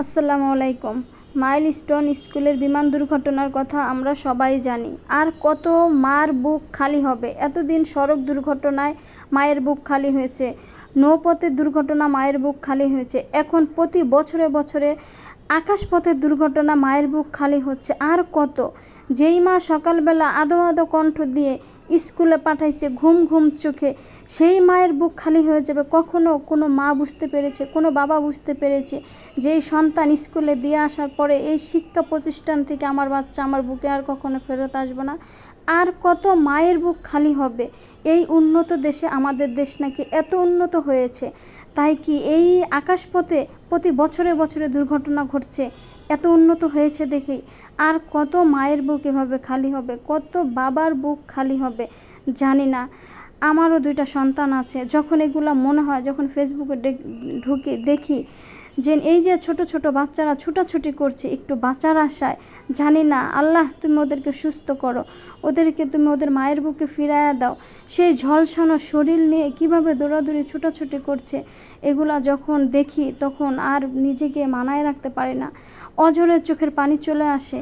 আসসালামু আলাইকুম। মাইলস্টোন স্কুলের বিমান দুর্ঘটনার কথা আমরা সবাই জানি। আর কত মার বুক খালি হবে। এতদিন সড়ক দুর্ঘটনায় মায়ের বুক খালি হয়েছে, নৌপথের দুর্ঘটনা মায়ের বুক খালি হয়েছে, এখন প্রতি বছরে বছরে আকাশপথের দুর্ঘটনা মায়ের বুক খালি হচ্ছে। আর কত, যেই মা সকালবেলা আদো আদো কণ্ঠ দিয়ে স্কুলে পাঠাইছে ঘুম ঘুম চোখে, সেই মায়ের বুক খালি হয়ে যাবে। কখনো কোনো মা বুঝতে পেরেছে, কোনো বাবা বুঝতে পেরেছে যে এই সন্তান স্কুলে দিয়ে আসার পরে এই শিক্ষা প্রতিষ্ঠান থেকে আমার বাচ্চা আমার বুকে আর কখনো ফেরত আসবে না। আর কত মায়ের বুক খালি হবে। এই উন্নত দেশে আমাদের দেশ নাকি এত উন্নত হয়েছে, তাই কি এই আকাশপথে প্রতি বছরে বছরে দুর্ঘটনা ঘটছে, এত উন্নত হয়েছে দেখেই। আর কত মায়ের বুক এভাবে খালি হবে, কত বাবার বুক খালি হবে জানি না। আমারও দুইটা সন্তান আছে। যখন এগুলো মনে হয়, যখন ফেসবুকে ঢুকি দেখি যে এই যে ছোট ছোট বাচ্চারা ছুটাছুটি করছে একটু বাঁচার আশায়, জানি না আল্লাহ তুমি ওদেরকে সুস্থ করো, ওদেরকে তুমি ওদের মায়ের বুকে ফিরাইয়া দাও। সেই ঝলসানো শরীর নিয়ে কিভাবে দৌড়াদৌড়ি ছুটাছুটি করছে, এগুলা যখন দেখি তখন আর নিজেকে মানায় রাখতে পারি না। অঝরে চোখের পানি চলে আসে।